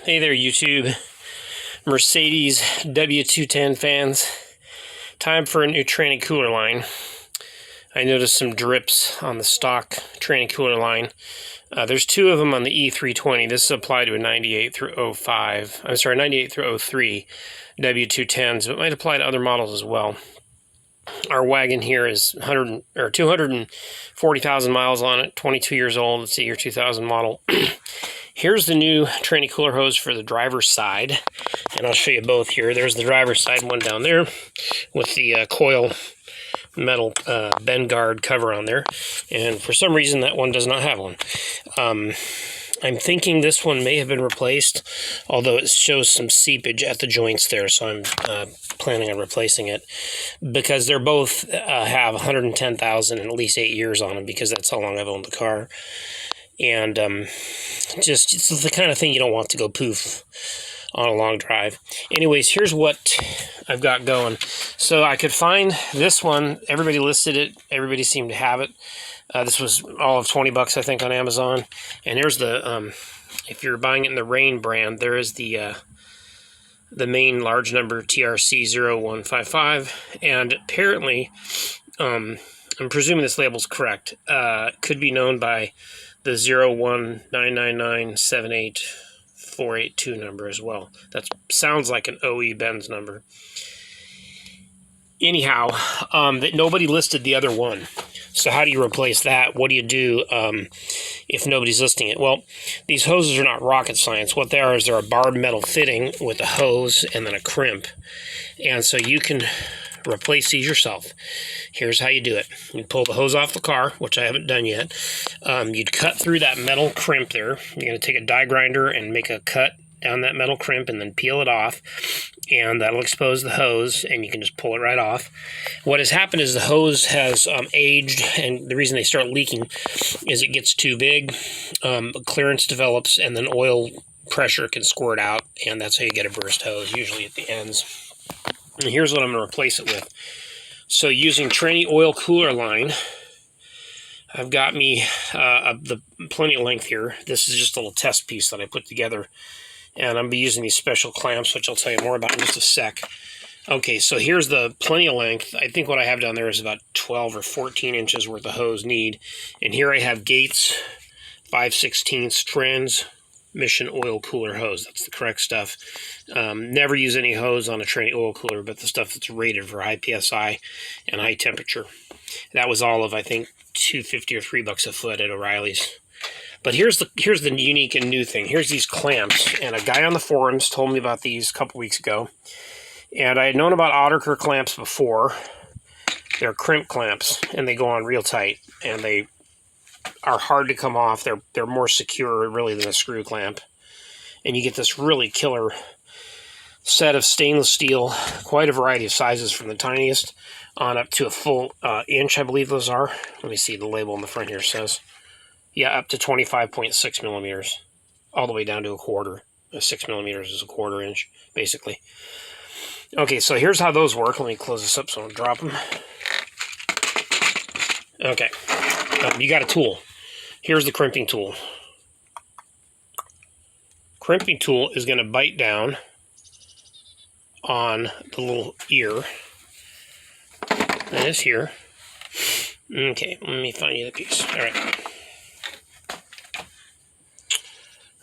Hey there, YouTube. Mercedes W210 fans. Time for a new tranny cooler line. I noticed some drips on the stock tranny cooler line. There's two of them on the e320. This is applied to a 98 through 05. I'm sorry, 98 through 03 W210s, but it might apply to other models as well. Our wagon here is 240,000 miles on it, 22 years old. It's a year 2000 model. Here's the new tranny cooler hose for the driver's side, and I'll show you both here. There's the driver's side one down there with the coil metal bend guard cover on there, and for some reason that one does not have one. I'm thinking this one may have been replaced, although it shows some seepage at the joints there, so I'm planning on replacing it, because they're both have 110,000 and at least 8 years on them, because that's how long I've owned the car. And just it's the kind of thing you don't want to go poof on a long drive. Anyways, here's what I've got going. So I could find this one. Everybody listed it. Everybody seemed to have it. This was all of 20 bucks, I think, on Amazon. And here's the, if you're buying it in the Rain brand, there is the main large number TRC0155. And apparently, I'm presuming this label's correct, could be known by the 01999788482 number as well. That sounds like an OE Benz number. Anyhow, that nobody listed the other one. So how do you replace that? What do you do if nobody's listing it? Well, these hoses are not rocket science. What they are is they're a barbed metal fitting with a hose and then a crimp. And so you can replace these yourself. Here's how you do it. You pull the hose off the car, which I haven't done yet. You'd cut through that metal crimp there. You're going to take a die grinder and make a cut down that metal crimp and then peel it off, and that'll expose the hose, and you can just pull it right off. What has happened is the hose has aged, and the reason they start leaking is it gets too big, clearance develops, and then oil pressure can squirt out, and that's how you get a burst hose, usually at the ends. And here's what I'm going to replace it with. So using tranny oil cooler line, I've got me plenty of length here. This is just a little test piece that I put together. And I'm going to be using these special clamps, which I'll tell you more about in just a sec. Okay, so here's the plenty of length. I think what I have down there is about 12 or 14 inches worth of hose need. And here I have Gates 5/16 trans mission oil cooler hose. That's the correct stuff. Never use any hose on a tranny oil cooler, but the stuff that's rated for high PSI and high temperature. That was all of, I think, $2.50 or $3 a foot at O'Reilly's. But here's the unique and new thing. Here's these clamps, and a guy on the forums told me about these a couple weeks ago. And I had known about Otterker clamps before. They're crimp clamps, and they go on real tight, and they are hard to come off. They're more secure, really, than a screw clamp. And you get this really killer set of stainless steel, quite a variety of sizes, from the tiniest on up to a full inch, I believe those are. Let me see, the label on the front here says. Yeah, up to 25.6 millimeters, all the way down to a quarter. 6 millimeters is a quarter inch, basically. Okay, so here's how those work. Let me close this up so I don't drop them. Okay, you got a tool. Here's the crimping tool. Crimping tool is going to bite down on the little ear. That is here. Okay, let me find you the piece. All right.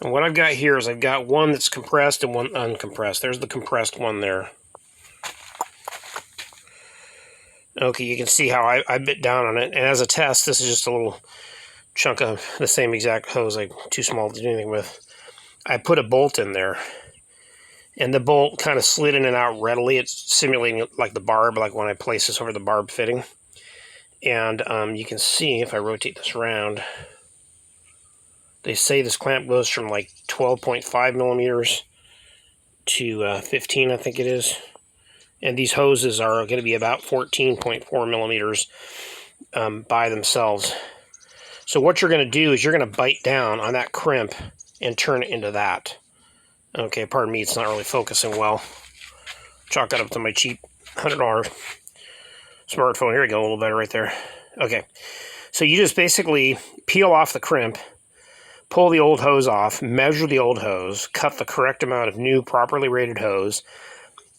And what I've got here is I've got one that's compressed and one uncompressed. There's the compressed one there. Okay, you can see how I bit down on it. And as a test, this is just a little chunk of the same exact hose, like too small to do anything with. I put a bolt in there, and the bolt kind of slid in and out readily. It's simulating like the barb, like when I place this over the barb fitting. And you can see, if I rotate this around, they say this clamp goes from like 12.5 millimeters to 15, I think it is. And these hoses are going to be about 14.4 millimeters by themselves. So what you're going to do is you're going to bite down on that crimp and turn it into that. Okay, pardon me, it's not really focusing well. Chalk that up to my cheap $100 smartphone. Here we go, a little better right there. Okay, so you just basically peel off the crimp, pull the old hose off, measure the old hose, cut the correct amount of new properly rated hose,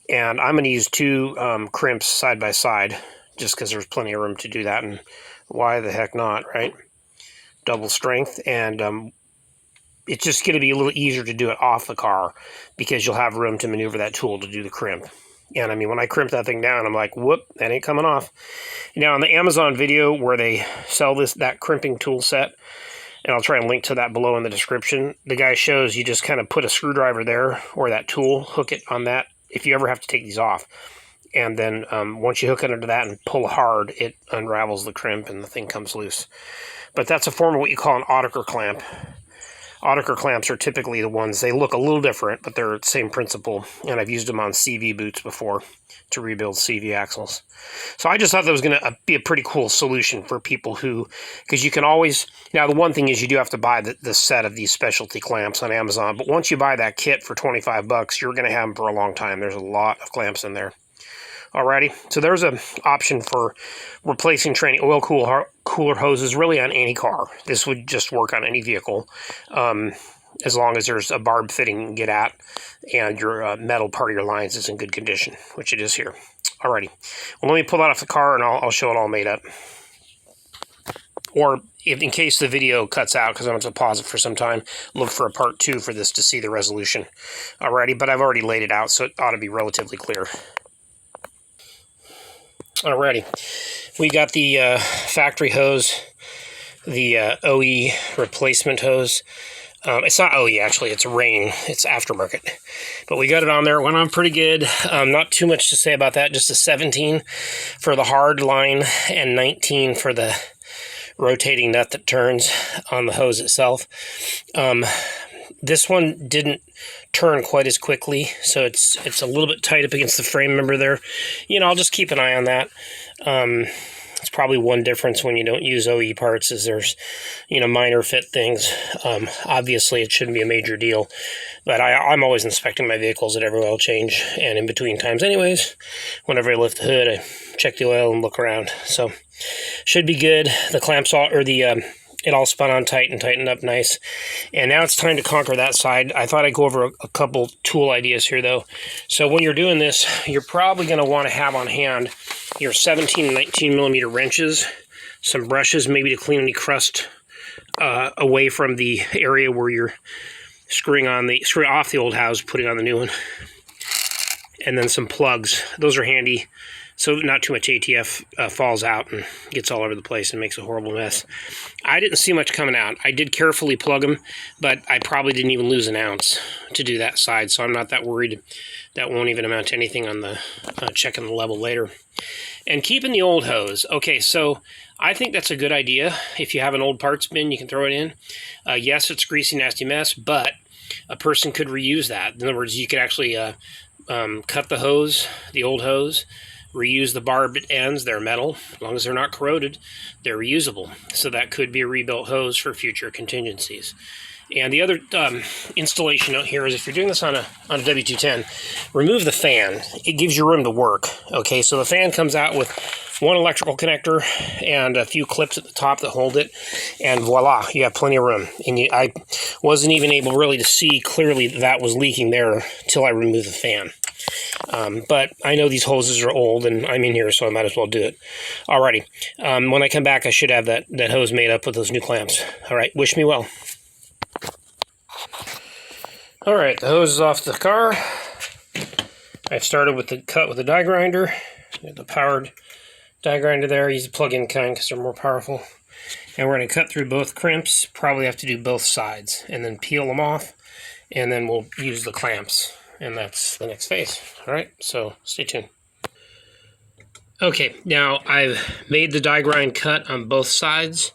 and I'm going to use two crimps side by side just because there's plenty of room to do that, and why the heck not, right? Double strength, and it's just going to be a little easier to do it off the car because you'll have room to maneuver that tool to do the crimp. And I mean, when I crimp that thing down, I'm like, whoop, that ain't coming off. Now, on the Amazon video where they sell that crimping tool set, and I'll try and link to that below in the description, the guy shows you just kind of put a screwdriver there or that tool, hook it on that if you ever have to take these off. And then once you hook it into that and pull hard, it unravels the crimp and the thing comes loose. But that's a form of what you call an Oetiker clamp. Oetiker clamps are typically the ones, they look a little different, but they're the same principle. And I've used them on CV boots before to rebuild CV axles. So I just thought that was going to be a pretty cool solution for people who, because you can always, now the one thing is you do have to buy the set of these specialty clamps on Amazon, but once you buy that kit for 25 bucks, you're going to have them for a long time. There's a lot of clamps in there. Alrighty, so there's an option for replacing tranny oil cooler hoses really on any car. This would just work on any vehicle, as long as there's a barb fitting you can get at and your metal part of your lines is in good condition, which it is here. Alrighty, well, let me pull that off the car and I'll show it all made up. Or if, in case the video cuts out because I'm going to pause it for some time, look for a part 2 for this to see the resolution. Alrighty, but I've already laid it out, so it ought to be relatively clear. Alrighty, we got the factory hose, the OE replacement hose. It's not OE, actually, it's Rain. It's aftermarket. But we got it on there. It went on pretty good. Not too much to say about that. Just a 17 for the hard line and 19 for the rotating nut that turns on the hose itself. This one didn't turn quite as quickly, so it's a little bit tight up against the frame member there. You know, I'll just keep an eye on that. It's probably one difference when you don't use OE parts is there's, you know, minor fit things. Obviously, it shouldn't be a major deal, but I'm always inspecting my vehicles at every oil change and in between times anyways. Whenever I lift the hood, I check the oil and look around. So, should be good. The clamps all, or the it all spun on tight and tightened up nice. And now it's time to conquer that side. I thought I'd go over a couple tool ideas here, though. So when you're doing this, you're probably going to want to have on hand your 17 and 19 millimeter wrenches, some brushes, maybe to clean any crust away from the area where you're screwing off the old house, putting on the new one. And then some plugs. Those are handy, so not too much ATF falls out and gets all over the place and makes a horrible mess. I didn't see much coming out. I did carefully plug them, but I probably didn't even lose an ounce to do that side, so I'm not that worried. That won't even amount to anything on the checking the level later. And keeping the old hose. Okay, so I think that's a good idea. If you have an old parts bin, you can throw it in. Yes, it's a greasy, nasty mess, but a person could reuse that. In other words, you could actually cut the hose, the old hose, reuse the barbed ends. They're metal. As long as they're not corroded, they're reusable. So that could be a rebuilt hose for future contingencies. And the other installation note here is if you're doing this on a W210, remove the fan. It gives you room to work. Okay, so the fan comes out with one electrical connector and a few clips at the top that hold it, and voila, you have plenty of room. And I wasn't even able really to see clearly that was leaking there till I removed the fan. But I know these hoses are old, and I'm in here, so I might as well do it. Alrighty, when I come back, I should have that hose made up with those new clamps. Alright, wish me well. Alright, the hose is off the car. I've started with the cut with the die grinder. The powered die grinder there. Use the plug-in kind because they're more powerful. And we're going to cut through both crimps. Probably have to do both sides. And then peel them off. And then we'll use the clamps. And that's the next phase. Alright, so stay tuned. Okay, now I've made the die grind cut on both sides.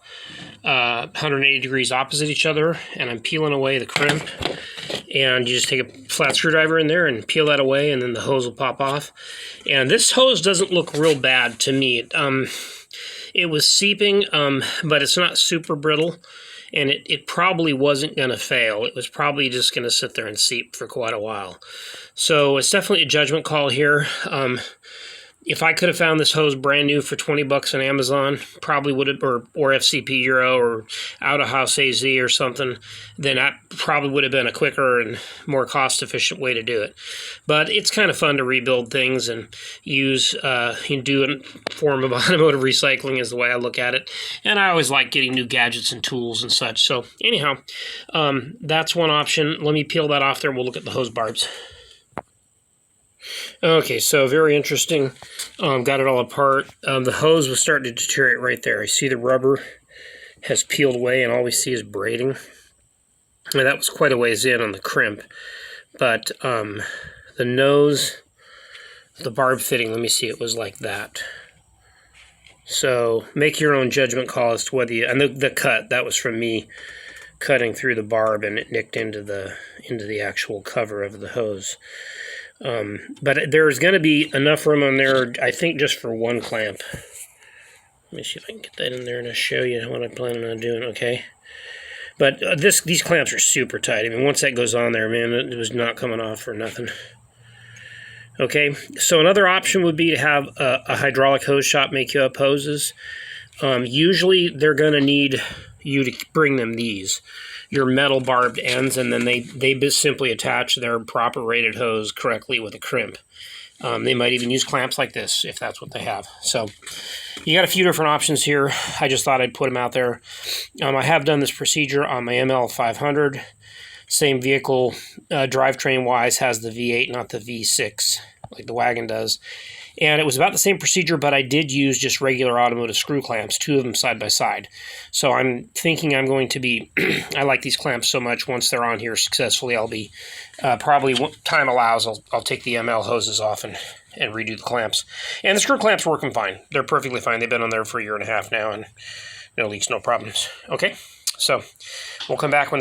180 degrees opposite each other. And I'm peeling away the crimp. And you just take a flat screwdriver in there and peel that away, and then the hose will pop off. And this hose doesn't look real bad to me. It was seeping, but it's not super brittle, and it probably wasn't going to fail. It was probably just going to sit there and seep for quite a while. So it's definitely a judgment call here. If I could have found this hose brand new for 20 bucks on Amazon, probably would have, or FCP Euro or Out of House AZ or something, then that probably would have been a quicker and more cost-efficient way to do it. But it's kind of fun to rebuild things and use, do a form of automotive recycling is the way I look at it. And I always like getting new gadgets and tools and such. So anyhow, that's one option. Let me peel that off there. We'll look at the hose barbs. Okay, so very interesting. Got it all apart. The hose was starting to deteriorate right there. I see the rubber has peeled away and all we see is braiding. And that was quite a ways in on the crimp. But the nose, the barb fitting, let me see, it was like that. So make your own judgment call as to whether you, and the cut, that was from me cutting through the barb and it nicked into the actual cover of the hose. But there's going to be enough room on there, I think, just for one clamp. Let me see if I can get that in there and I'll show you what I'm planning on doing, okay? But these clamps are super tight. I mean, once that goes on there, man, it was not coming off for nothing. Okay, so another option would be to have a hydraulic hose shop make you up hoses. Usually, they're going to need you to bring them these. Your metal barbed ends, and then they simply attach their proper rated hose correctly with a crimp. They might even use clamps like this if that's what they have. So you got a few different options here. I just thought I'd put them out there. I have done this procedure on my ML500. Same vehicle, drivetrain-wise, has the V8, not the V6, like the wagon does. And it was about the same procedure, but I did use just regular automotive screw clamps, 2 of them side by side. So I'm thinking I'm going to be, I like these clamps so much, once they're on here successfully, I'll be, probably when time allows, I'll take the ML hoses off and redo the clamps. And the screw clamps are working fine. They're perfectly fine. They've been on there for 1.5 years now, and no leaks, no problems. Okay, so we'll come back when